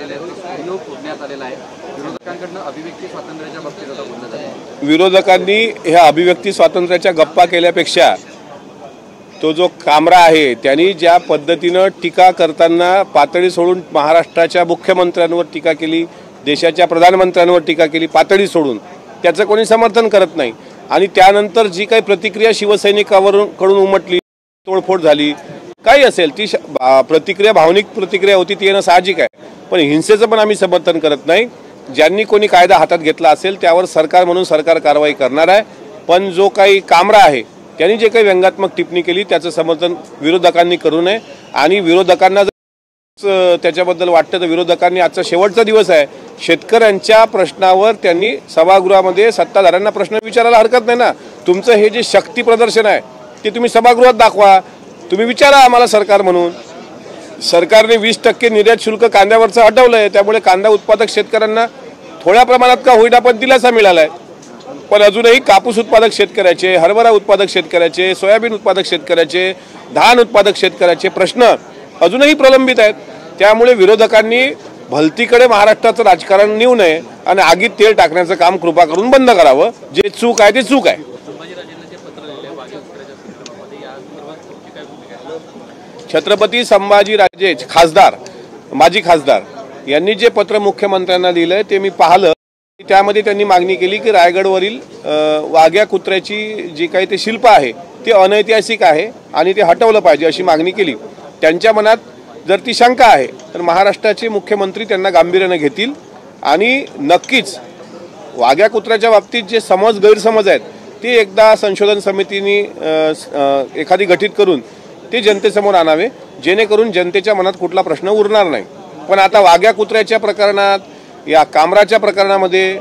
आलेले आहेत, व्हिडिओ फोडण्यात आलेला आहे। विरोधकांकडून अभिव्यक्ती स्वातंत्र्याच्या बाबतीत आता बोललं जातं। विरोधकांनी ह्या अभिव्यक्ती स्वातंत्र्याच्या गप्पा केल्यापेक्षा तो जो कामरा आहे त्यांनी ज्या पद्धतीनं टीका करताना पातळी सोडून महाराष्ट्राच्या मुख्यमंत्र्यांवर टीका केली, देशाच्या प्रधानमंत्र्यांवर टीका केली, पातळी सोडून त्याचं कोणी समर्थन करत नाही। आणि त्यानंतर जी काही प्रतिक्रिया शिवसैनिकांकडून उमटली, तोडफोड झाली, काही असेल ती प्रतिक्रिया भावनिक प्रतिक्रिया होती, ती येणं साहजिक आहे। पण हिंसेचं पण आम्ही समर्थन करत नाही। ज्यांनी कोणी कायदा हातात घेतला असेल त्यावर सरकार म्हणून सरकार कारवाई करणार आहे। पण जो काही कामरा आहे त्यांनी जे काही व्यंगात्मक टिप्पणी केली त्याचं समर्थन विरोधकांनी करू नये। आणि विरोधकांना जर त्याच्याबद्दल वाटतं तर विरोधकांनी आजचा शेवटचा दिवस आहे, शेतकऱ्यांच्या प्रश्नावर त्यांनी सभागृहामध्ये सत्ताधाऱ्यांना प्रश्न विचारायला हरकत नाही ना। तुमचं हे जे शक्ती प्रदर्शन आहे ते तुम्ही सभागृहात दाखवा, तुम्ही विचारा आम्हाला सरकार म्हणून। सरकारने 20% निर्यात शुल्क कांद्यावरचं हटवलंय, त्यामुळे कांदा उत्पादक शेतकऱ्यांना थोड्या प्रमाणात का होईना पण दिलासा मिळालाय। पण अजूनही कापूस उत्पादक शेतकऱ्याचे, हरभरा उत्पादक शेतकऱ्याचे, सोयाबीन उत्पादक शेतकऱ्याचे, धान उत्पादक शेतकऱ्याचे प्रश्न अजूनही प्रलंबित आहेत। त्यामुळे विरोधकांनी भलतीकडे महाराष्ट्राचं राजकारण नेऊ नये आणि आगीत तेल टाकण्याचं काम कृपा करून बंद करावं। जे चूक आहे ते चूक आहे। छत्रपती संभाजीराजे खासदार, माजी खासदार यांनी जे पत्र मुख्यमंत्र्यांना दिलंय ते मी पाहिलं। त्यामध्ये त्यांनी मागणी केली की रायगडवरील वाघ्या कुत्र्याची जी काही ते शिल्प आहे ते अनैतिहासिक आहे आणि ते हटवलं पाहिजे अशी मागणी केली। त्यांच्या मनात जर ती शंका आहे तर महाराष्ट्राचे मुख्यमंत्री त्यांना गांभीर्याने घेतील आणि नक्कीच वाघ्या कुत्र्याच्या बाबतीत जे गैरसमज आहेत ते एकदा संशोधन समितीने एखादी गठीत करून ते जनतेसमोर आणावे, जेणेकरून जनतेच्या मनात कुठला प्रश्न उरणार नाही। पण आता वाघ्या कुत्र्याच्या प्रकरणात, या कामराच्या प्रकरणामध्ये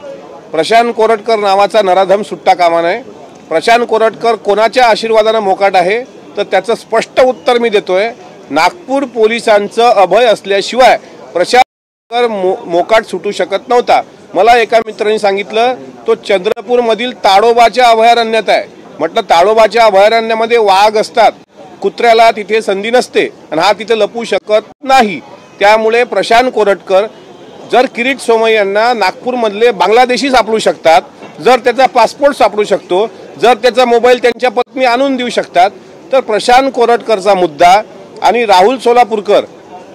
प्रशांत कोरटकर नावाचा नराधम सुट्टा कामा नये। प्रशांत कोरटकर कोणाच्या आशीर्वादाने मोकाट आहे तर त्याचं स्पष्ट उत्तर मी देतोय। नागपूर पोलिसांचं अभय असल्याशिवाय प्रशांत कोरटकर मोकाट सुटू शकत नव्हता। मला एका मित्रांनी सांगितलं तो चंद्रपूरमधील ताडोबाच्या अभयारण्यात आहे। म्हटलं ताडोबाच्या अभयारण्यामध्ये वाघ असतात, कुत्र्याला तिथे संधी नसते आणि हा तिथे लपू शकत नाही। त्यामुळे प्रशांत कोरटकर जर किरीट सोमय्या यांना नागपूरमधले बांगलादेशी सापडू शकतात, जर त्याचा पासपोर्ट सापडू शकतो, जर त्याचा मोबाईल त्यांच्या पत्नी आणून देऊ शकतात, तर प्रशांत कोरटकरचा मुद्दा आणि राहुल सोलापूरकर,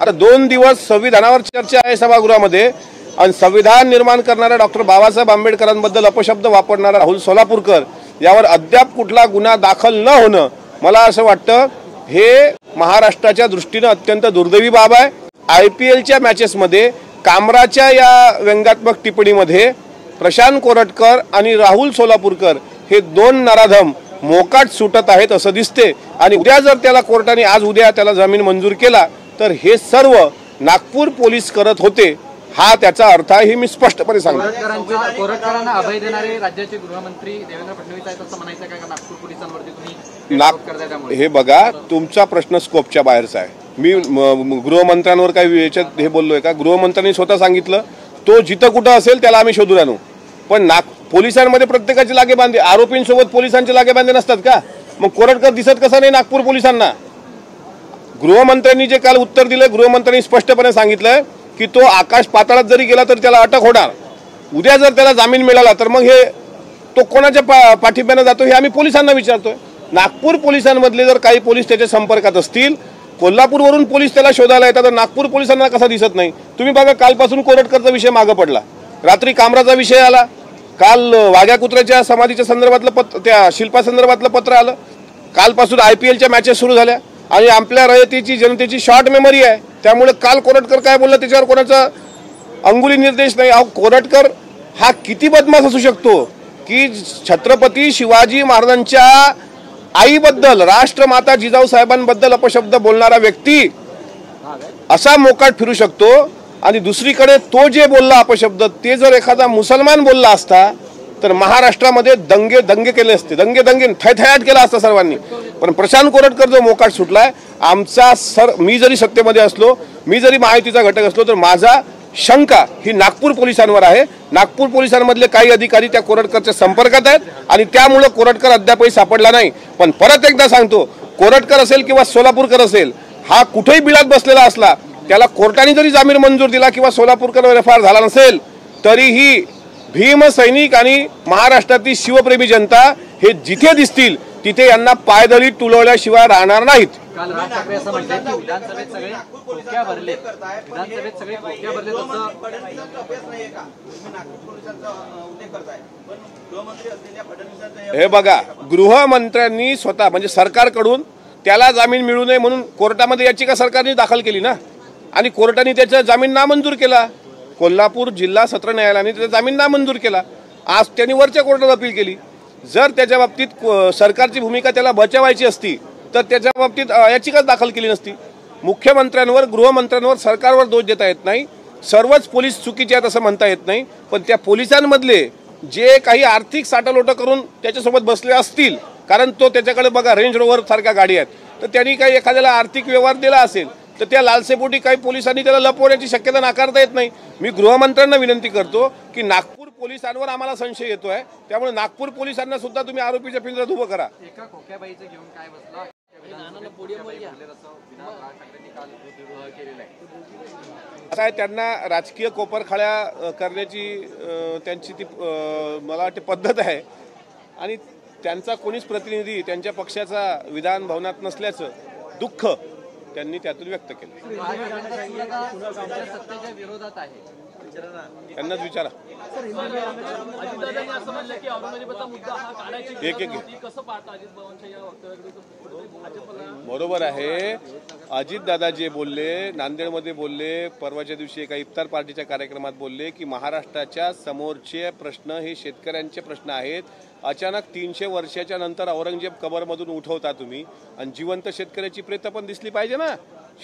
आता 2 दिवस संविधानावर चर्चा आहे सभागृहामध्ये आणि संविधान निर्माण करणाऱ्या डॉक्टर बाबासाहेब आंबेडकरांबद्दल अपशब्द वापरणारा राहुल सोलापूरकर यावर अद्याप कुठला गुन्हा दाखल न होणं, मला असं वाटतं हे महाराष्ट्राच्या दृष्टीने अत्यंत दुर्दैवी बाब आहे। IPLच्या मॅचेसमध्ये कामराच्या या व्यंगात्मक टिप्पणीमध्ये प्रशांत कोरटकर आणि राहुल सोलापूरकर हे 2 नराधम मोकाट सुटत आहेत असं दिसते। आणि उद्या जर त्याला कोर्टाने आज उद्या त्याला जामीन मंजूर केला तर हे सर्व नागपूर पोलीस करत होते, हा त्याचा अर्थ आहे, हे मी स्पष्टपणे सांगतो। कोरटकरांना अभय देणारे राज्याचे गृहमंत्री देवेंद्र फडणवीस आहेत असं म्हणायचं का नागपूर पोलिसांवरती तुम्ही? हे बघा, तुमचा प्रश्न स्कोपच्या बाहेरचा आहे। मी गृहमंत्र्यांवर काही याच्यात हे बोललोय का? गृहमंत्र्यांनी स्वतः सांगितलं तो जिथं कुठं असेल त्याला आम्ही शोधून आणू। पण पोलिसांमध्ये प्रत्येकाचे लागेबांधे, आरोपींसोबत पोलिसांचे लागेबांधे नसतात का? मग कोरटकर दिसत कसा नाही नागपूर पोलिसांना? गृहमंत्र्यांनी जे काल उत्तर दिलं, गृहमंत्र्यांनी स्पष्टपणे सांगितलंय की तो आकाश पाताळात जरी गेला तरी त्याला अटक होणार। उद्या जर त्याला जामीन मिळाला तर मग हे तो कोणाच्या पाठिंब्याने जातो हे आम्ही पोलिसांना विचारतोय। नागपूर पोलिसांमधले जर काही पोलीस त्याच्या संपर्कात असतील, कोल्हापूरवरून पोलीस त्याला शोधायला येतात, तर नागपूर पोलिसांना कसा दिसत नाही? तुम्ही बघा, कालपासून कोरटकरचा विषय मागे पडला, रात्री कामराचा विषय आला, काल वाघ्या कुत्र्याच्या समाधीच्या संदर्भातलं त्या शिल्पासंदर्भातलं पत्र आलं, कालपासून IPLच्या मॅचेस सुरू झाल्या आणि आपल्या रयतेची जनतेची शॉर्ट मेमरी आहे। त्यामुळे काल कोरटकर काय बोलला त्याच्यावर कोणाचा अंगुली निर्देश नाही। कोरटकर हा किती बदमाश असू शकतो की छत्रपती शिवाजी महाराजांच्या आईबद्दल, राष्ट्रमाता जिजाऊ साहेबांबद्दल अपशब्द बोलणारा व्यक्ती असा मोकाट फिरू शकतो। आणि दुसरीकडे तो जे बोलला अपशब्द ते जर एखादा मुसलमान बोलला असता तर महाराष्ट्रामध्ये दंगे केले असते, दंगे थैथयाट केला असता सर्वांनी। पण प्रशांत कोरटकर जो मोकाट सुटलाय, मी जरी सत्तेमध्ये असलो, मी जरी महायुतीचा घटक असलो, तर माझा शंका ही नागपूर पोलिसांवर आहे। नागपूर पोलिसांमधले काही अधिकारी त्या कोरटकरच्या संपर्कात आहेत आणि त्यामुळे कोरटकर अद्यापही सापडला नाही। पण परत एकदा सांगतो, कोरटकर असेल किंवा सोलापूरकर असेल, हा कुठेही बिळात बसलेला असला त्याला कोर्टाने जरी जामीन मंजूर दिला किंवा सोलापूरकर एफ आय आर झाला नसेल तरीही भीमसैनिक आणि महाराष्ट्रातील शिवप्रेमी जनता हे जिथे दिसतील तिथे यांना पायदळी तुलवल्याशिवाय राहणार नाहीत. काल राज ठाकरे असं म्हणतात की विधानसभेत सगळे खोक्या भरले, विधानसभेत सगळे खोक्या भरले. हे बघा, गृहमंत्र्यांनी स्वतः म्हणजे सरकारकडून त्याला जामीन मिळू नये म्हणून कोर्टामध्ये याचिका सरकारने दाखल केली ना, आणि कोर्टाने त्याचा जामीन नामंजूर केला. कोल्हापूर जिल्हा सत्र न्यायालयाने त्याचा जामीन नामंजूर केला. आज त्यांनी वरच्या कोर्टात अपील केली. जर त्याच्या बाबतीत सरकारची भूमिका त्याला बचावायची असती तर त्याच्या बाबतीत याचिकाच दाखल केली नसती. मुख्यमंत्र्यांवर, गृहमंत्र्यांवर, सरकारवर दोष देता येत नाही. सर्वच पोलीस चुकीचे आहेत असं म्हणता येत नाही. पण त्या पोलिसांमधले जे काही आर्थिक साठालोटं करून त्याच्यासोबत बसले असतील, कारण तो त्याच्याकडे बघा रेंज रोव्हर सारख्या गाडी आहेत, तर त्यांनी काही एखाद्याला आर्थिक व्यवहार दिला असेल तर त्या लालसेपोटी काही पोलिसांनी त्याला लपवण्याची शक्यता नाकारता येत नाही. मी गृहमंत्र्यांना विनंती करतो की नागपूर पोलिसांवर आम्हाला संशय येतोय, त्यामुळे नागपूर पोलिसांना सुद्धा तुम्ही आरोपीच्या पिंजऱ्यात उभं करा. एका खोक्याबाईचं घेऊन काय बसला काय त्यांना राजकीय कोपरखाळ्या करण्याची त्यांची ती मला वाटते पद्धत आहे, आणि त्यांचा कोणीच प्रतिनिधी त्यांच्या पक्षाचा विधान भवनात नसल्याचं दुःख त्यांनी त्यातून व्यक्त केलं. सत्तेच्या विरोधात आहे, त्यांनाच विचारा. एक एक बरोबर आहे. अजितदादा जे बोलले, नांदेडमध्ये बोलले, परवाच्या दिवशी एका इफ्तार पार्टीच्या कार्यक्रमात बोलले की महाराष्ट्राच्या समोरचे प्रश्न हे शेतकऱ्यांचे प्रश्न आहेत. अचानक 300 वर्षाच्या नंतर औरंगजेब कबरमधून उठवता तुम्ही, आणि जिवंत शेतकऱ्याची प्रेत पण दिसली पाहिजे ना.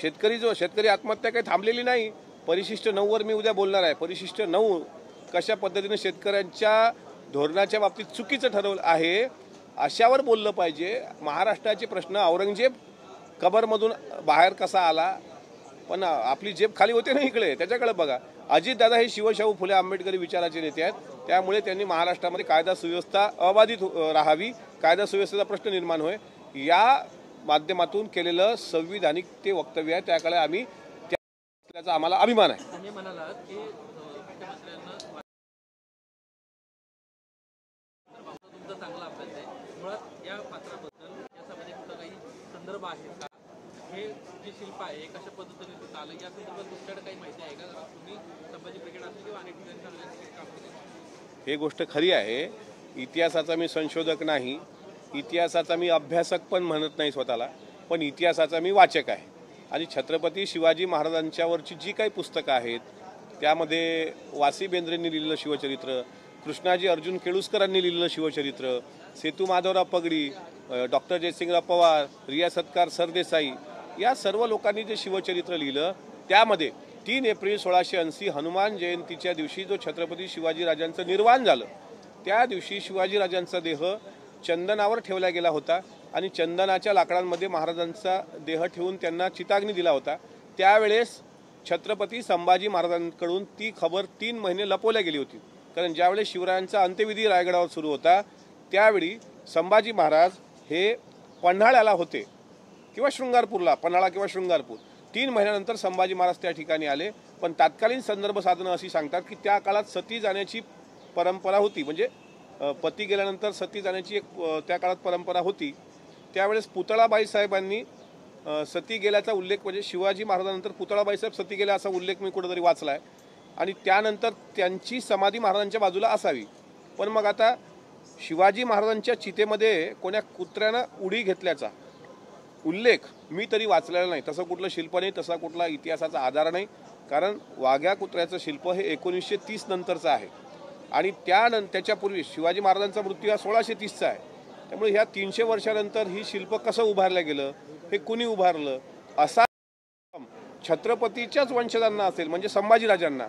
शेतकरी आत्महत्या काही थांबलेली नाही. परिशिष्ट 9 वर मी उद्या बोलणार आहे. परिशिष्ट 9 कशा पद्धतीने शेतकऱ्यांच्या धोरणाच्या बाबतीत चुकीचं ठरवलं आहे अशावर बोललं पाहिजे. महाराष्ट्राचे प्रश्न, औरंगजेब कबरमधून बाहेर कसा आला, पण आपली जेब खाली होते ना इकडे, त्याच्याकडे बघा. अजितदादा हे शिवशाहू फुले आंबेडकरी विचाराचे नेते आहेत, त्यामुळे त्यांनी महाराष्ट्रामध्ये कायदा सुव्यवस्था अबाधित राहावी, कायदा सुव्यवस्थेचा प्रश्न निर्माण होय या माध्यमातून केलेलं संविधानिक ते वक्तव्य आहे. त्याकडे आम्ही त्याचा आम्हाला अभिमान आहे. हे जे शिल्प आहे कशा पद्धतीने आलं या संदर्भात तुमच्याकडे काही माहिती आहे का? तुम्ही संभाजी ब्रिगेड असेल किंवा अनेक ठिकाणी हे गोष्ट खरी आहे. इतिहासाचा मी संशोधक नाही, इतिहासाचा मी अभ्यासक पण म्हणत नाही स्वतःला, पण इतिहासाचा मी वाचक आहे. आणि छत्रपती शिवाजी महाराजांच्यावरची जी काही पुस्तकं आहेत त्यामध्ये वासी बेंद्रेंनी लिहिलेलं शिवचरित्र, कृष्णाजी अर्जुन केळुसकरांनी लिहिलेलं शिवचरित्र, सेतू माधवराव पगडी, डॉक्टर जयसिंगराव पवार, रिया सत्कार सरदेसाई या सर्व लोकांनी जे शिवचरित्र लिहिलं त्यामध्ये 3 एप्रिल 1680 हनुमान जयंतीच्या दिवशी जो छत्रपती शिवाजीराजांचं निर्वाण झालं त्या दिवशी शिवाजीराजांचा देह चंदनावर ठेवला गेला होता, आणि चंदनाच्या लाकडांमध्ये महाराजांचा देह ठेवून त्यांना चिताग्नी दिला होता. त्यावेळेस छत्रपती संभाजी महाराजांकडून ती खबर 3 महिने लपवल्या गेली होती. कारण ज्यावेळेस शिवरायांचा अंत्यविधी रायगडावर सुरू होता त्यावेळी संभाजी महाराज हे पन्हाळ्याला होते किंवा शृंगारपूरला, पन्हाळा किंवा शृंगारपूर. 3 महिन्यानंतर संभाजी महाराज त्या ठिकाणी आले. पण तात्कालीन संदर्भ साधनं अशी सांगतात की त्या काळात सती जाण्याची परंपरा होती, म्हणजे पती गेल्यानंतर सती जाण्याची एक त्या काळात परंपरा होती. त्यावेळेस पुतळाबाई साहेबांनी सती गेल्याचा उल्लेख, म्हणजे शिवाजी महाराजांनंतर पुतळाबाई साहेब सती गेल्या असा उल्लेख मी कुठेतरी वाचला आहे, आणि त्यानंतर त्यांची समाधी महाराजांच्या बाजूला असावी. पण मग आता शिवाजी महाराजांच्या चितेमध्ये कोण्या कुत्र्यानं उडी घेतल्याचा उल्लेख मी तरी वाचलेला नाही. तसं कुठलं शिल्प नाही, तसा कुठला इतिहासाचा आधार नाही. कारण वाघ्या कुत्र्याचं शिल्प हे 1930 नंतरचं आहे, आणि त्याच्यापूर्वी शिवाजी महाराजांचा मृत्यू हा 1630चा आहे. त्यामुळे ह्या 300 वर्षानंतर ही शिल्प कसं उभारलं गेलं, हे कुणी उभारलं, असा छत्रपतीच्याच वंशजांना असेल म्हणजे संभाजीराजांना,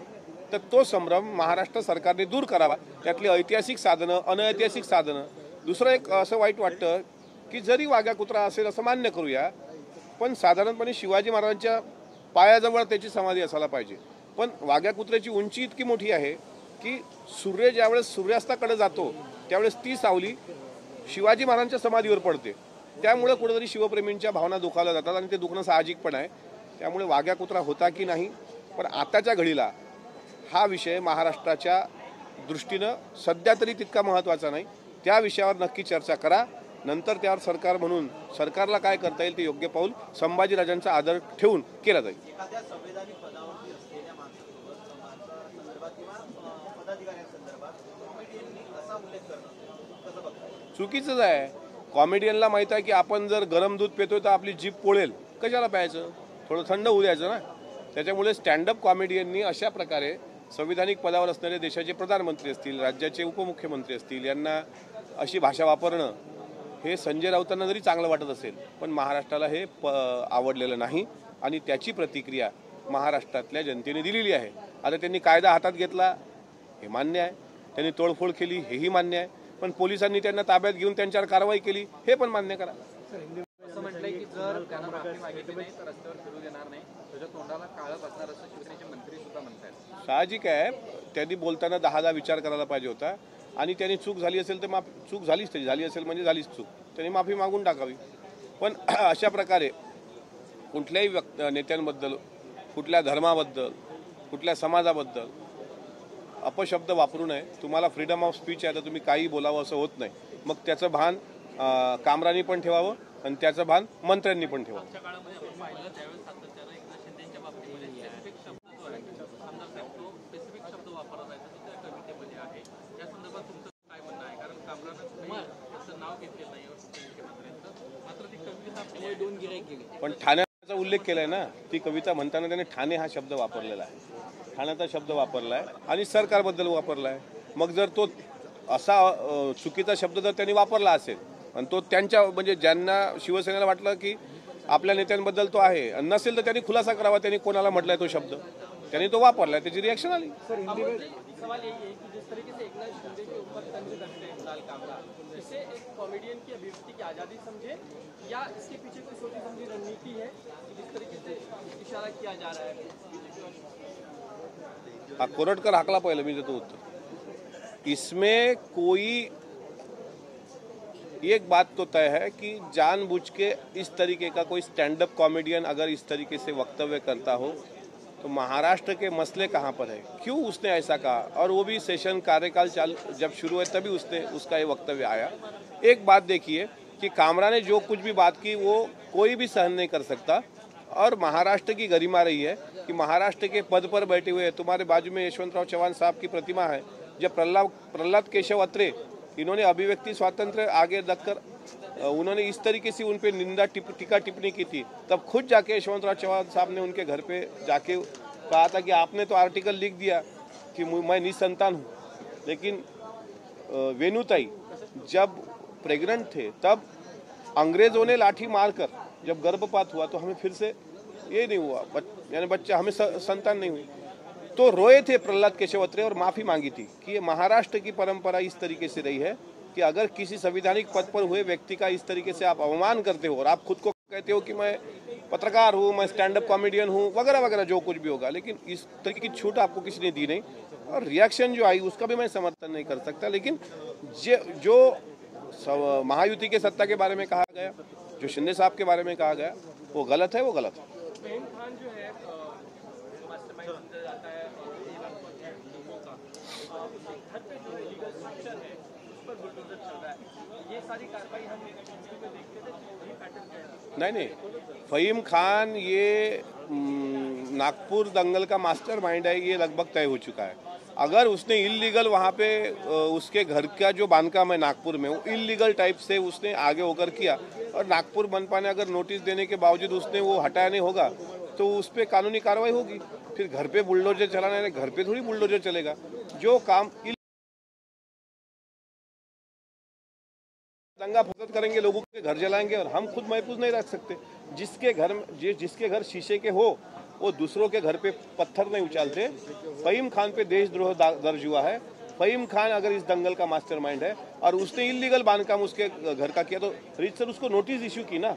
तर तो संभ्रम महाराष्ट्र सरकारने दूर करावा. त्यातली ऐतिहासिक साधनं, अनैतिहासिक साधनं. दुसरं एक असं वाईट वाटतं की जरी वाघ्या कुत्रा असेल असं मान्य करूया, पण साधारणपणे शिवाजी महाराजांच्या पायाजवळ त्याची समाधी असायला पाहिजे. पण वाघ्या कुत्र्याची उंची इतकी मोठी आहे की सूर्य ज्यावेळेस सूर्यास्ताकडे जातो त्यावेळेस ती सावली शिवाजी महाराजांच्या समाधीवर पडते. त्यामुळे कुठेतरी शिवप्रेमींच्या भावना दुखावल्या जातात, आणि ते दुखणं साहजिक पण आहे. त्यामुळे वाघ्या कुत्रा होता की नाही, पण आताच्या घडीला हा विषय महाराष्ट्राच्या दृष्टीनं सध्या तरी तितका महत्त्वाचा नाही. त्या विषयावर नक्की चर्चा करा. नंतर त्यावर सरकार म्हणून सरकारला काय करता येईल ते योग्य पाऊल संभाजीराजांचा आदर ठेवून केला जाईल. एखाद्या संवैधानिक पदावरती असलेल्या माणसासोबत समाजासंदर्भात किंवा पदाधिकाऱ्यांसंदर्भात कॉमेडियननी असा उल्लेख करणं कसं बघताय? चुकीचंच आहे. कॉमेडियनला माहीत आहे की आपण जर गरम दूध पितोय तर आपली जीभ पोळेल, कशाला प्यायचं, थोडं थंड होऊ द्यायचं ना. त्याच्यामुळे स्टँडअप कॉमेडियननी अशा प्रकारे संविधानिक पदावर असणारे देशाचे प्रधानमंत्री असतील, राज्याचे उपमुख्यमंत्री असतील, यांना अशी भाषा वापरणं हे संजय राऊतांना जरी चांगलं वाटत असेल पण महाराष्ट्राला हे आवडलेलं नाही आणि त्याची प्रतिक्रिया महाराष्ट्रातल्या जनतेने दिलेली आहे. आता त्यांनी कायदा हातात घेतला हे मान्य आहे, त्यांनी तोडफोड केली हेही मान्य आहे, पण पोलिसांनी त्यांना ताब्यात घेऊन त्यांच्यावर कारवाई केली हे पण मान्य करा. असं म्हटलंय की जर त्यांना माफी मागितली नाही तर रस्त्यावर फिरू देणार नाही, त्याच्या तोंडाला काळं बसणार असं शिवसेनेचे मंत्री सुद्धा म्हणतात. साहजिक आहे, त्यांनी बोलताना 10दा विचार करायला पाहिजे होता आणि त्यांनी चूक झाली असेल तर चूक झालीच, तरी झाली असेल म्हणजे झालीच चूक, त्यांनी माफी मागून टाकावी. पण अशा प्रकारे कुठल्याही नेत्यांबद्दल, कुठल्या धर्माबद्दल, कुठल्या समाजाबद्दल अपशब्द वापरू नये. तुम्हाला फ्रीडम ऑफ स्पीच आहे तर तुम्ही काही बोलावं असं होत नाही. मग त्याचं भान कामरानी पण ठेवावं आणि त्याचं भान मंत्र्यांनी पण ठेवावं. आजच्या काळामध्ये आपण पाहिलं त्यावेळेस सातत्यानं एकनाथ शिंदेच्या बाबतीमध्ये स्पेसिफिक शब्द जो आहे आमदार साहेब तो स्पेसिफिक शब्द वापरला जायचा तो त्या कवितेमध्ये आहे. या संदर्भात तुमचं काय म्हणणं आहे? कारण कामरानं त्याचं नाव घेतलेलं नाही मुख्यमंत्र्यांचं, मात्र ती कविता दोन गिऱ्हाईक गेली. पण ठाण्याचा उल्लेख केलाय ना, ती कविता म्हणताना त्याने ठाणे हा शब्द वापरलेला आहे, ठाण्याचा शब्द वापरला आहे आणि सरकारबद्दल वापरला आहे. मग जर तो असा चुकीचा शब्द जर त्यांनी वापरला असेल आणि तो त्यांच्या म्हणजे ज्यांना शिवसेनेला वाटलं की आपल्या नेत्यांबद्दल तो आहे आणि नसेल तर त्यांनी खुलासा करावा त्यांनी कोणाला म्हटलाय तो शब्द, त्यांनी तो वापरलाय, त्याची रिॲक्शन आली. सवाल यही है कि जिस तरीके से एकनाथ शिंदे के ऊपर तंज कसते हैं लाल कामरा, इसे एक कॉमेडियन की अभिव्यक्ति की आज़ादी समझे या इसके पीछे कोई सोची समझी रणनीति है जिस तरीके से इशारा किया जा रहा है? हा कोरटकर हाकला पहिलं मी देतो उत्तर. इसमें कोई एक बात तो तय है कि जानबूझ के इस तरीके का कोई स्टैंड अप कॉमेडियन अगर इस तरीके से वक्तव्य करता हो तो महाराष्ट्र के मसले कहाँ पर है, क्यों उसने ऐसा कहा, और वो भी सेशन कार्यकाल जब शुरू है तभी उसका ये वक्तव्य आया. एक बात देखिए कि कामरा ने जो कुछ भी बात की वो कोई भी सहन नहीं कर सकता और महाराष्ट्र की गरिमा रही है कि महाराष्ट्र के पद पर बैठे हुए तुम्हारे बाजू में यशवंतराव चौहान साहब की प्रतिमा है. जब प्रहलाद केशव अत्रे इन्होंने अभिव्यक्ति स्वातंत्र्य आगे रखकर उन्होंने इस तरीके से उन पे निंदा टीका टिप्पणी की थी, तब खुद जाके यशवंतराव चौहान साहब ने उनके घर पे जाके कहा था कि आपने तो आर्टिकल लिख दिया कि मैं निसंतान हूँ. लेकिन वेणुताई जब प्रेग्नेंट थे तब अंग्रेजों ने लाठी मारकर जब गर्भपात हुआ तो हमें फिर से ये नहीं हुआ, यानी बच्चा हमें संतान नहीं हुई, तो रोए थे प्रहलाद केशव अत्रे और माफ़ी मांगी थी कि ये महाराष्ट्र की परंपरा इस तरीके से रही है कि अगर किसी संवैधानिक पद पर हुए व्यक्ति का इस तरीके से आप अवमान करते हो और आप खुद को कहते हो कि मैं पत्रकार हूँ, मैं स्टैंड अप कॉमेडियन हूँ वगैरह वगैरह जो कुछ भी होगा, लेकिन इस तरीके की छूट आपको किसी ने दी नहीं और रिएक्शन जो आई उसका भी मैं समर्थन नहीं कर सकता. लेकिन जो महायुति के सत्ता के बारे में कहा गया, जो शिंदे साहब के बारे में कहा गया, वो गलत है, वो गलत है. फहीम खान जो है मास्टरमाइंड समझा जाता है और ये लोगों का घर पे जो लीगल स्ट्रक्चर है उस पर बुलडोजर चल रहा है. ये सारी कार्रवाई हम टीवी में देखते थे, वही पैटर्न है. नहीं, फहीम खान ये नागपुर दंगल का मास्टरमाइंड है, ये लगभग तय हो चुका है. अगर उसने इलीगल वहाँ पे उसके घर का जो बांधकाम है नागपुर में वो इलीगल टाइप से उसने आगे होकर किया और नागपुर मनपा ने अगर नोटिस देने के बावजूद उसने वो हटाया नहीं होगा तो उस पर कानूनी कार्रवाई होगी. फिर घर पे बुलडोजर चलाना है, घर पे थोड़ी बुलडोजर चलेगा. जो काम दंगा फसाद करेंगे, लोगों के घर जलाएंगे और हम खुद महफूज नहीं रख सकते. जिसके घर शीशे के हो वो दूसरों के घर पे पत्थर नहीं उछालते. फहीम खान पे देशद्रोह दर्ज हुआ है. फहीम खान अगर इस दंगल का मास्टरमाइंड है और उसने इलीगल बांधकाम उसके घर का किया तो रीतसर उसको नोटिस इश्यू की ना.